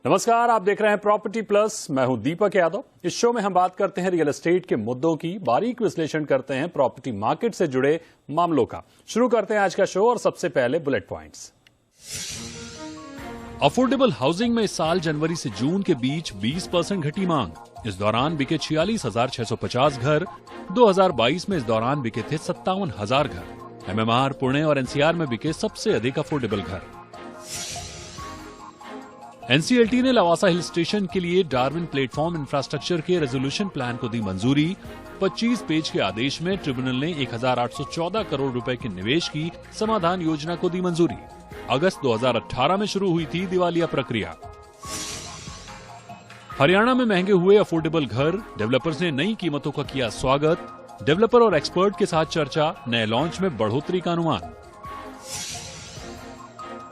नमस्कार, आप देख रहे हैं प्रॉपर्टी प्लस। मैं हूं दीपक यादव। इस शो में हम बात करते हैं रियल एस्टेट के मुद्दों की, बारीक विश्लेषण करते हैं प्रॉपर्टी मार्केट से जुड़े मामलों का। शुरू करते हैं आज का शो और सबसे पहले बुलेट पॉइंट्स। अफोर्डेबल हाउसिंग में इस साल जनवरी से जून के बीच 20% घटी मांग। इस दौरान बिके 46,650 घर। 2022 में इस दौरान बिके थे 57,000 घर। एमएमआर, पुणे और एनसीआर में बिके सबसे अधिक अफोर्डेबल घर। एनसीएलटी ने लवासा हिल स्टेशन के लिए डार्विन प्लेटफॉर्म इंफ्रास्ट्रक्चर के रेजोल्यूशन प्लान को दी मंजूरी। 25 पेज के आदेश में ट्रिब्यूनल ने 1,814 करोड़ रुपए के निवेश की समाधान योजना को दी मंजूरी। अगस्त 2018 में शुरू हुई थी दिवालिया प्रक्रिया। हरियाणा में महंगे हुए अफोर्डेबल घर, डेवलपर्स ने नई कीमतों का किया स्वागत। डेवलपर और एक्सपर्ट के साथ चर्चा, नए लॉन्च में बढ़ोतरी का अनुमान।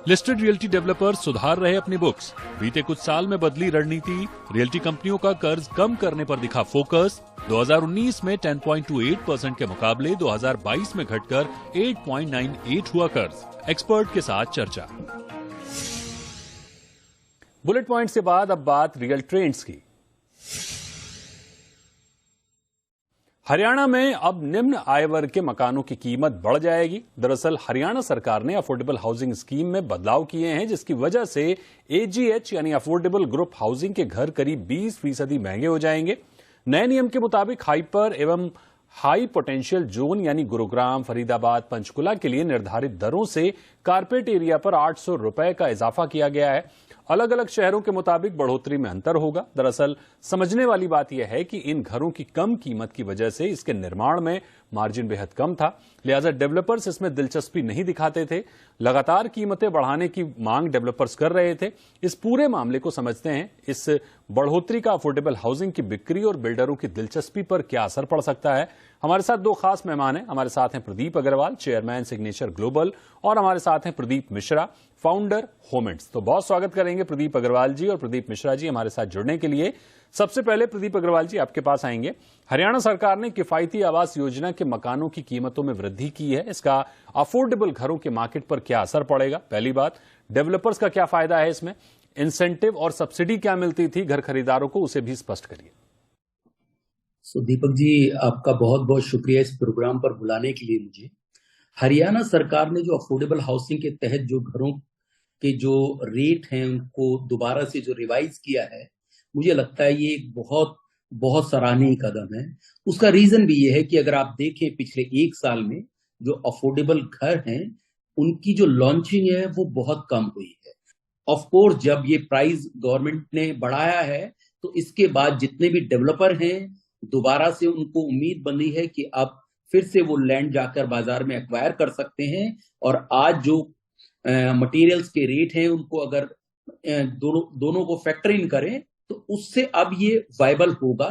लिस्टेड रियल्टी डेवलपर्स सुधार रहे अपनी बुक्स। बीते कुछ साल में बदली रणनीति, रियल्टी कंपनियों का कर्ज कम करने पर दिखा फोकस। 2019 में 10.28% के मुकाबले 2022 में घटकर 8.98 हुआ कर्ज। एक्सपर्ट के साथ चर्चा। बुलेट पॉइंट से बाद अब बात रियल ट्रेंड्स की। हरियाणा में अब निम्न आय वर्ग के मकानों की कीमत बढ़ जाएगी। दरअसल हरियाणा सरकार ने अफोर्डेबल हाउसिंग स्कीम में बदलाव किए हैं, जिसकी वजह से एजीएच यानी अफोर्डेबल ग्रुप हाउसिंग के घर करीब 20% महंगे हो जाएंगे। नए नियम के मुताबिक हाइपर एवं हाई पोटेंशियल जोन यानी गुरुग्राम, फरीदाबाद, पंचकुला के लिए निर्धारित दरों से कारपेट एरिया पर 800 रुपए का इजाफा किया गया है। अलग अलग शहरों के मुताबिक बढ़ोतरी में अंतर होगा। दरअसल समझने वाली बात यह है कि इन घरों की कम कीमत की वजह से इसके निर्माण में मार्जिन बेहद कम था, लिहाजा डेवलपर्स इसमें दिलचस्पी नहीं दिखाते थे। लगातार कीमतें बढ़ाने की मांग डेवलपर्स कर रहे थे। इस पूरे मामले को समझते हैं। इस बढ़ोतरी का अफोर्डेबल हाउसिंग की बिक्री और बिल्डरों की दिलचस्पी पर क्या असर पड़ सकता है। हमारे साथ दो खास मेहमान हैं। हमारे साथ हैं Pradeep Agarwal, chairman Signature Global, और हमारे साथ हैं प्रदीप मिश्रा, फाउंडर होमेंट्स। तो बहुत स्वागत करेंगे प्रदीप अग्रवाल जी और प्रदीप मिश्रा जी हमारे साथ जुड़ने के लिए। सबसे पहले प्रदीप अग्रवाल जी, आपके पास आएंगे। हरियाणा सरकार ने किफायती आवास योजना के मकानों की कीमतों में वृद्धि की है। इसका अफोर्डेबल घरों के मार्केट पर क्या असर पड़ेगा? पहली बात, डेवलपर्स का क्या फायदा है इसमें? इंसेंटिव और सब्सिडी क्या मिलती थी घर खरीदारों को, उसे भी स्पष्ट करिए। दीपक जी, आपका बहुत बहुत शुक्रिया इस प्रोग्राम पर बुलाने के लिए मुझे। हरियाणा सरकार ने जो अफोर्डेबल हाउसिंग के तहत जो घरों के जो रेट हैं उनको दोबारा से जो रिवाइज किया है, मुझे लगता है ये एक बहुत बहुत सराहनीय कदम है। उसका रीजन भी ये है कि अगर आप देखें पिछले एक साल में जो अफोर्डेबल घर हैं उनकी जो लॉन्चिंग है वो बहुत कम हुई है। ऑफ कोर्स जब ये प्राइस गवर्नमेंट ने बढ़ाया है तो इसके बाद जितने भी डेवलपर हैं दोबारा से उनको उम्मीद बनी है कि अब फिर से वो लैंड जाकर बाजार में एक्वायर कर सकते हैं। और आज जो मटेरियल्स के रेट हैं उनको अगर दोनों को फैक्टर इन करें तो उससे अब ये वायबल होगा।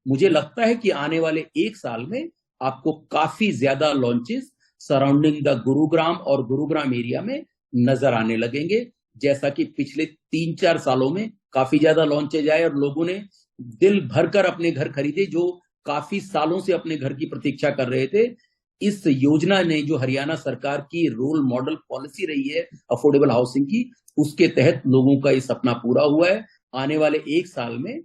मुझे लगता है कि आने वाले एक साल में आपको काफी ज्यादा लॉन्चेस सराउंडिंग द गुरुग्राम और गुरुग्राम एरिया में नजर आने लगेंगे, जैसा कि पिछले 3-4 सालों में काफी ज्यादा लॉन्चेज आए और लोगों ने दिल भरकर अपने घर खरीदे जो काफी सालों से अपने घर की प्रतीक्षा कर रहे थे। इस योजना ने जो हरियाणा सरकार की रोल मॉडल पॉलिसी रही है अफोर्डेबल हाउसिंग की, उसके तहत लोगों का ये सपना पूरा हुआ है। आने वाले एक साल में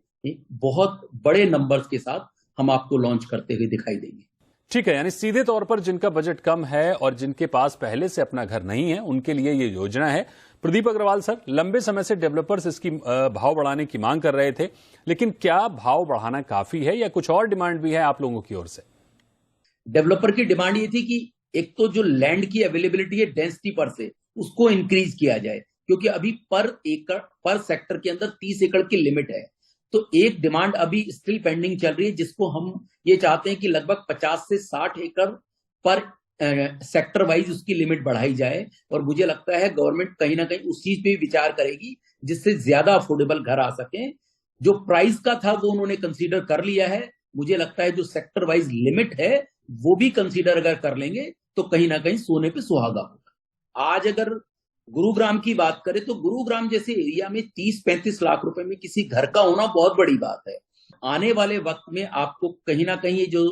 बहुत बड़े नंबर्स के साथ हम आपको लॉन्च करते हुए दिखाई देंगे। ठीक है, यानी सीधे तौर पर जिनका बजट कम है और जिनके पास पहले से अपना घर नहीं है उनके लिए ये योजना है। प्रदीप अग्रवाल सर, लंबे समय से डेवलपर्स इसकी भाव बढ़ाने की मांग कर रहे थे, लेकिन क्या भाव बढ़ाना काफी है या कुछ और डिमांड भी है आप लोगों की ओर से? डेवलपर की डिमांड ये थी कि एक तो जो लैंड की अवेलेबिलिटी है डेंसिटी पर से उसको इंक्रीज किया जाए, क्योंकि अभी पर एकड़ पर सेक्टर के अंदर 30 एकड़ की लिमिट है। तो एक डिमांड अभी स्टिल पेंडिंग चल रही है जिसको हम ये चाहते हैं कि लगभग 50 से 60 एकड़ पर सेक्टर वाइज उसकी लिमिट बढ़ाई जाए। और मुझे लगता है गवर्नमेंट कहीं ना कहीं उस चीज पे विचार करेगी जिससे ज्यादा अफोर्डेबल घर आ सके। जो प्राइस का था वो उन्होंने कंसीडर कर लिया है। मुझे लगता है जो सेक्टर वाइज लिमिट है वो भी कंसीडर अगर कर लेंगे तो कहीं ना कहीं सोने पे सुहागा होगा। आज अगर गुरुग्राम की बात करें तो गुरुग्राम जैसे एरिया में 30-35 लाख रुपए में किसी घर का होना बहुत बड़ी बात है। आने वाले वक्त में आपको कहीं ना कहीं ये जो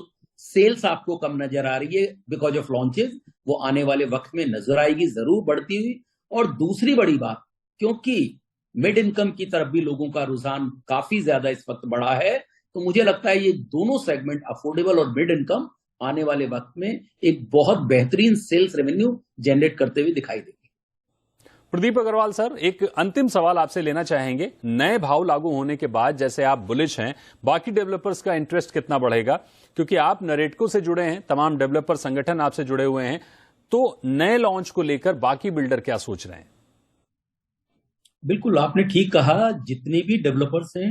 सेल्स आपको कम नजर आ रही है बिकॉज ऑफ लॉन्चेस, वो आने वाले वक्त में नजर आएगी जरूर बढ़ती हुई। और दूसरी बड़ी बात, क्योंकि मिड इनकम की तरफ भी लोगों का रुझान काफी ज्यादा इस वक्त बढ़ा है। तो मुझे लगता है ये दोनों सेगमेंट, अफोर्डेबल और मिड इनकम, आने वाले वक्त में एक बहुत बेहतरीन सेल्स रेवेन्यू जनरेट करते हुए दिखाई देंगे। प्रदीप अग्रवाल सर, एक अंतिम सवाल आपसे लेना चाहेंगे। नए भाव लागू होने के बाद जैसे आप बुलिश हैं, बाकी डेवलपर्स का इंटरेस्ट कितना बढ़ेगा? क्योंकि आप नरेटको से जुड़े हैं, तमाम डेवलपर संगठन आपसे जुड़े हुए हैं, तो नए लॉन्च को लेकर बाकी बिल्डर क्या सोच रहे हैं? बिल्कुल, आपने ठीक कहा। जितने भी डेवलपर्स हैं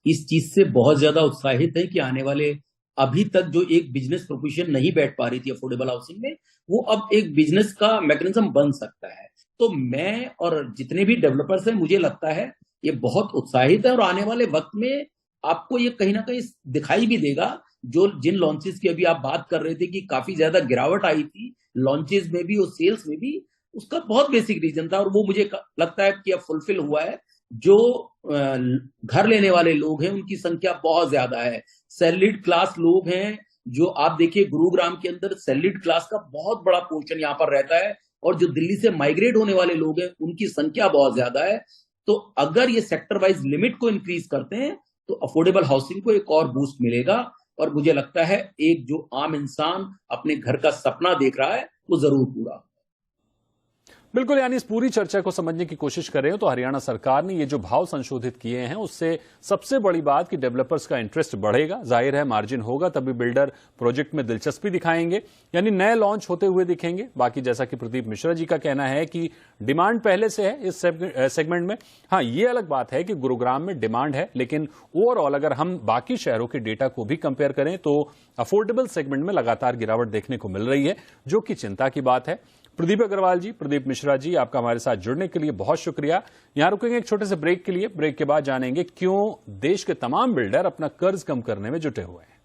इस चीज से बहुत ज्यादा उत्साहित है कि आने वाले, अभी तक जो एक बिजनेस प्रोपोजिशन नहीं बैठ पा रही थी अफोर्डेबल हाउसिंग में, वो अब एक बिजनेस का मैकेनिज्म बन सकता है। तो मैं और जितने भी डेवलपर्स हैं, मुझे लगता है ये बहुत उत्साहित है और आने वाले वक्त में आपको ये कहीं ना कहीं दिखाई भी देगा। जो जिन लॉन्चेस की अभी आप बात कर रहे थे कि काफी ज्यादा गिरावट आई थी लॉन्चेस में भी और सेल्स में भी, उसका बहुत बेसिक रीजन था और वो मुझे लगता है कि अब फुलफिल हुआ है। जो घर लेने वाले लोग हैं उनकी संख्या बहुत ज्यादा है। सैलरीड क्लास लोग हैं, जो आप देखिए गुरुग्राम के अंदर सैलरीड क्लास का बहुत बड़ा पोर्शन यहाँ पर रहता है, और जो दिल्ली से माइग्रेट होने वाले लोग हैं उनकी संख्या बहुत ज्यादा है। तो अगर ये सेक्टर वाइज लिमिट को इंक्रीज करते हैं तो अफोर्डेबल हाउसिंग को एक और बूस्ट मिलेगा, और मुझे लगता है एक जो आम इंसान अपने घर का सपना देख रहा है वो जरूर पूरा। बिल्कुल, यानी इस पूरी चर्चा को समझने की कोशिश कर रहे हो तो हरियाणा सरकार ने ये जो भाव संशोधित किए हैं उससे सबसे बड़ी बात कि डेवलपर्स का इंटरेस्ट बढ़ेगा, जाहिर है मार्जिन होगा, तभी बिल्डर प्रोजेक्ट में दिलचस्पी दिखाएंगे, यानी नए लॉन्च होते हुए दिखेंगे। बाकी जैसा कि प्रदीप मिश्रा जी का कहना है कि डिमांड पहले से है इस सेगमेंट में। हाँ, ये अलग बात है कि गुरुग्राम में डिमांड है, लेकिन ओवरऑल अगर हम बाकी शहरों के डेटा को भी कंपेयर करें तो अफोर्डेबल सेगमेंट में लगातार गिरावट देखने को मिल रही है, जो कि चिंता की बात है। प्रदीप अग्रवाल जी, प्रदीप मिश्रा जी, आपका हमारे साथ जुड़ने के लिए बहुत शुक्रिया। यहां रुकेंगे एक छोटे से ब्रेक के लिए। ब्रेक के बाद जानेंगे क्यों देश के तमाम बिल्डर अपना कर्ज कम करने में जुटे हुए हैं।